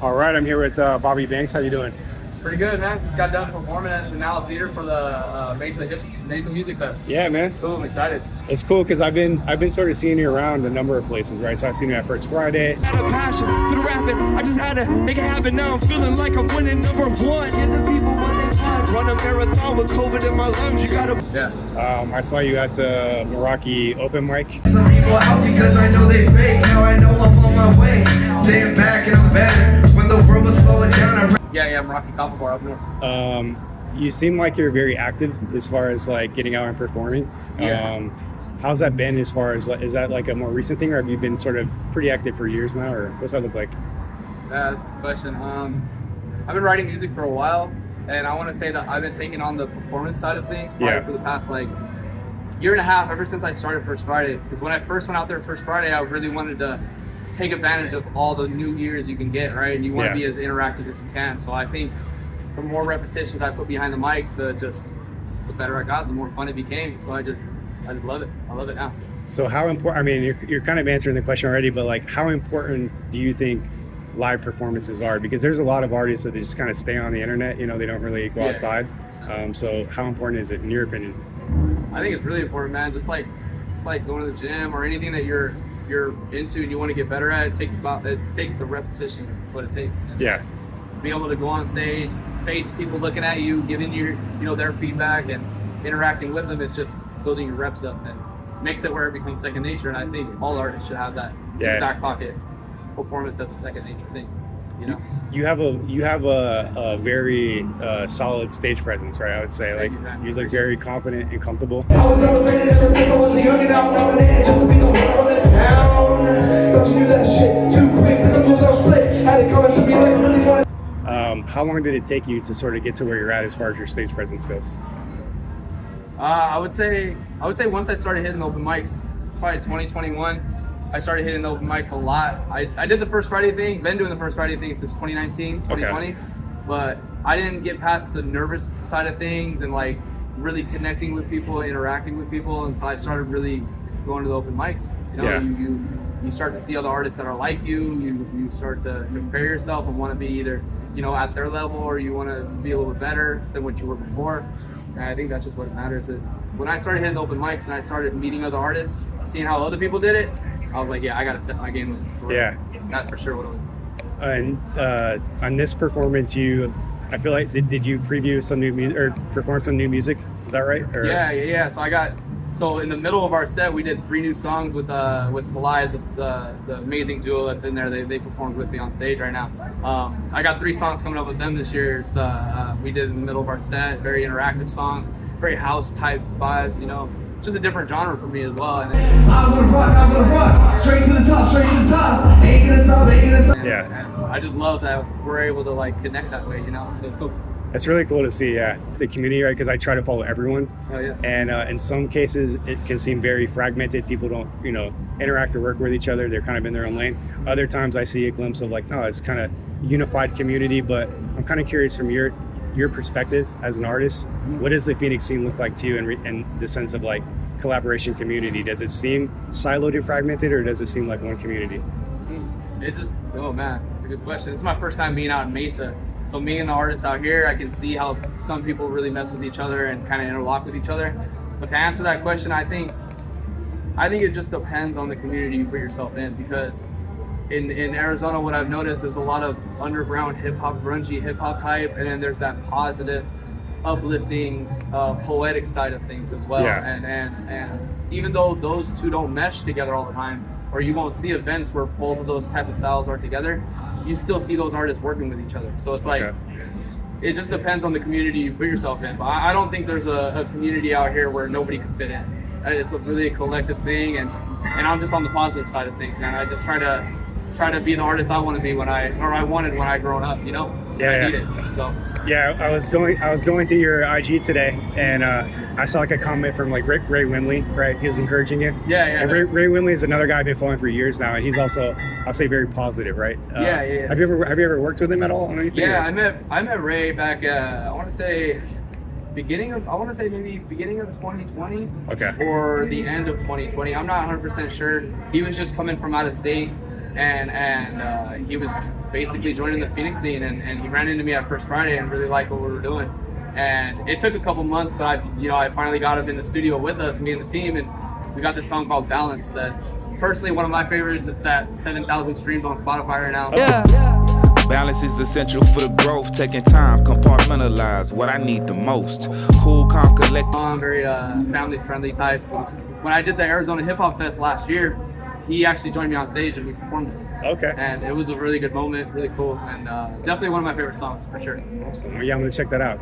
All right, I'm here with Bobby Bankz. How you doing? Pretty good, man. Just got done performing at the Nala Theater for the Mesa Music Fest. Yeah, man. It's cool. I'm excited. It's cool because I've been sort of seeing you around a number of places, right? So I've seen you at First Friday. Had a passion for the rapping. I just had to make it happen. Now I'm feeling like I'm winning number one. Give the people what they want. Run a marathon with COVID in my lungs. You gotta. Yeah. I saw you at the Meraki open mic. Some people out because I know they fake. Now I know I'm on my way. Sitting back and I'm better. When the world was slowing down, Yeah, I'm Rocky Copper Bar up north. You seem like you're very active as far as like getting out and performing. Yeah. How's that been as far as like, is that like a more recent thing, or have you been sort of pretty active for years now, or what's that look like? Yeah, that's a good question. I've been writing music for a while, and I want to say that I've been taking on the performance side of things probably for the past like year and a half, ever since I started First Friday. Because when I first went out there First Friday, I really wanted to take advantage of all the new ears you can get, right? And you want to be as interactive as you can. So I think the more repetitions I put behind the mic, the better I got, the more fun it became. So I just love it. I love it now. So how important, I mean, you're kind of answering the question already, but like how important do you think live performances are? Because there's a lot of artists that they just kind of stay on the internet, you know, they don't really go outside. So how important is it in your opinion? I think it's really important, man. Just like going to the gym or anything that you're into and you want to get better at, it takes the repetitions. That's what it takes. And to be able to go on stage, face people looking at you, giving their feedback and interacting with them is just building your reps up and makes it where it becomes second nature. And I think all artists should have that in the back pocket. Performance as a second nature thing, you know. You have a very solid stage presence, right? I would say, like, you look very confident and comfortable. I was celebrated ever since I was a young and out nominated just to be the one on the town. Don't you do that shit too quick, the moves I'm slick. Had it coming to me like really wanted. How long did it take you to sort of get to where you're at as far as your stage presence goes? I would say once I started hitting open mics, probably 2021. I started hitting the open mics a lot. I did the First Friday thing, been doing the First Friday thing since 2019, 2020, but I didn't get past the nervous side of things and like really connecting with people, interacting with people until I started really going to the open mics. You know, you start to see other artists that are like you start to compare yourself and want to be either, you know, at their level or you want to be a little bit better than what you were before. And I think that's just what matters. That when I started hitting the open mics and I started meeting other artists, seeing how other people did it, I was like, I got to step my game up. That's for sure what it was. And on this performance, I feel like, did you preview some new music or perform some new music? Is that right? Or? Yeah. So in the middle of our set, we did 3 new songs with Collide, the amazing duo that's in there. They performed with me on stage right now. I got 3 songs coming up with them this year. We did in the middle of our set, very interactive songs, very house type vibes, you know. Just a different genre for me as well. And I'm gonna rock, straight to the top, ain't gonna stop. Yeah. I just love that we're able to like connect that way, you know, so it's cool. It's really cool to see, the community, right? Because I try to follow everyone. Oh, yeah. And in some cases, it can seem very fragmented. People don't, you know, interact or work with each other. They're kind of in their own lane. Other times I see a glimpse of like, no, it's kind of unified community. But I'm kind of curious from your perspective as an artist, what does the Phoenix scene look like to you in the sense of like collaboration community? Does it seem siloed and fragmented, or does it seem like one community? Oh man, that's a good question. It's my first time being out in Mesa. So me and the artists out here, I can see how some people really mess with each other and kind of interlock with each other. But to answer that question, I think it just depends on the community you put yourself in, because in Arizona, what I've noticed is a lot of underground hip-hop, grungy hip-hop type, and then there's that positive, uplifting, poetic side of things as well. And even though those two don't mesh together all the time, or you won't see events where both of those type of styles are together, you still see those artists working with each other. So it's like, it just depends on the community you put yourself in. But I don't think there's a community out here where nobody can fit in. It's a really collective thing, and I'm just on the positive side of things, man. I just try to be the artist I want to be when I wanted when I grown up, you know? I need it. So I was going through your IG today, and I saw like a comment from like Ray Wimley, right? He was encouraging you. And Ray Wimley is another guy I've been following for years now, and he's also, I'll say, very positive, right? Have you ever worked with him at all on anything? Yeah, I met Ray back I want to say beginning of 2020. Okay. Or the end of 2020. I'm not 100% sure. He was just coming from out of state. and he was basically joining the Phoenix scene, and he ran into me at First Friday and really liked what we were doing. And it took a couple months, but I finally got him in the studio with us, me and the team, and we got this song called Bankz. That's personally one of my favorites. It's at 7,000 streams on Spotify right now. Yeah. Balance is essential for the growth. Taking time, compartmentalize what I need the most. Cool, calm, collect. I'm very family-friendly type. When I did the Arizona Hip Hop Fest last year, he actually joined me on stage and we performed it. Okay. And it was a really good moment, really cool, and definitely one of my favorite songs for sure. Awesome. Well, yeah, I'm gonna check that out.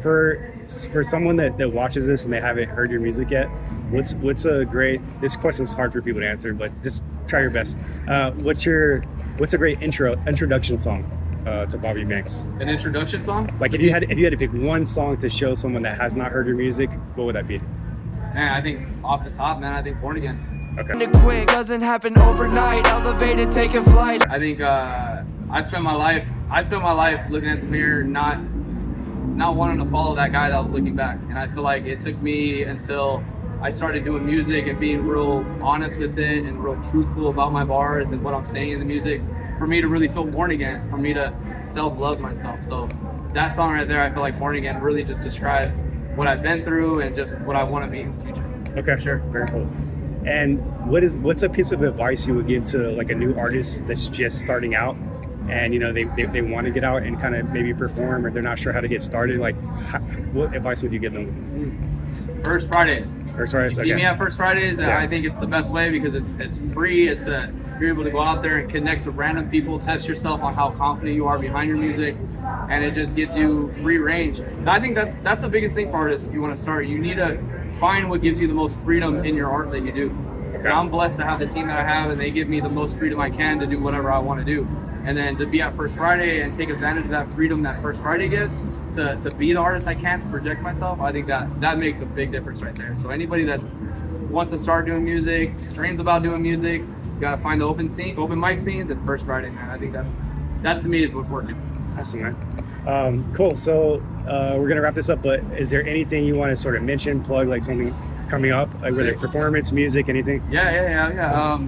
For someone that watches this and they haven't heard your music yet, what's a great? This question is hard for people to answer, but just try your best. What's a great introduction song to Bobby Bankz? An introduction song? Like if you had to pick one song to show someone that has not heard your music, what would that be? Man, I think off the top, man, I think Born Again. Okay. Quick doesn't happen overnight. Elevated, taking flight. I think I spent my life looking at the mirror, not wanting to follow that guy that was looking back. And I feel like it took me until I started doing music and being real honest with it and real truthful about my bars and what I'm saying in the music for me to really feel born again, for me to self-love myself. So that song right there, I feel like Born Again really just describes what I've been through and just what I want to be in the future. Okay, Sure. Very cool. And what's a piece of advice you would give to like a new artist that's just starting out, and they want to get out and kind of maybe perform, or they're not sure how to get started? Like, what advice would you give them? First Fridays. First Fridays. You see me at First Fridays, and I think it's the best way because it's free. You're able to go out there and connect to random people, test yourself on how confident you are behind your music, and it just gives you free range. And I think that's the biggest thing for artists. If you want to start, you need to find what gives you the most freedom in your art that you do. Okay. And I'm blessed to have the team that I have, and they give me the most freedom I can to do whatever I want to do. And then to be at First Friday and take advantage of that freedom that First Friday gives, to be the artist I can, to project myself, I think that makes a big difference right there. So anybody that wants to start doing music, dreams about doing music, you gotta find the open mic scenes at First Friday, man. I think that to me is what's working. Awesome, man. Cool. So we're gonna wrap this up, but is there anything you want to sort of mention, plug, like something coming up, like whether performance, music, anything? Yeah.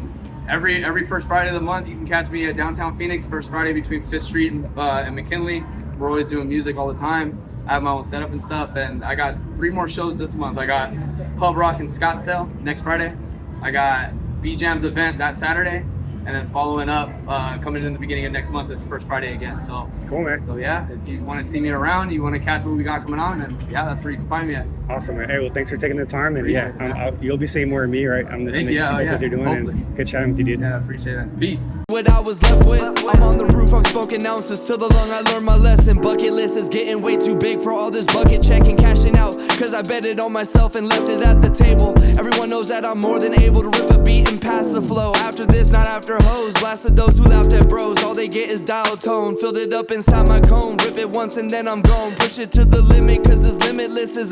Every First Friday of the month, you can catch me at downtown Phoenix, First Friday between 5th Street and McKinley. We're always doing music all the time. I have my own setup and stuff, and I got 3 more shows this month. I got Pub Rock in Scottsdale next Friday. I got B-Jam's event that Saturday, and then following up, coming in the beginning of next month, is First Friday again. So Cool, man. So yeah, if you want to see me around, you want to catch what we got coming on, and yeah, that's where you can find me at. Awesome, man. Hey, well, thanks for taking the time, and Appreciate it, you'll be seeing more of me, right? I'm Thank you. keep up Yeah, what you're doing, hopefully. and good chatting with you, dude. Yeah, I appreciate it. Peace. What I was left with, I'm on the roof, I'm smoking ounces till the lung, I learned my lesson. Bucket list is getting way too big for all this bucket checking, cashing out, cause I betted on myself and left it at the table. Everyone knows that I'm more than able to rip a beat and pass the flow. After this, not after hoes, blasted those who laughed at bros. All they get is dial tone, filled it up inside my cone, rip it once and then I'm gone. Push it to the limit, cause this limitless is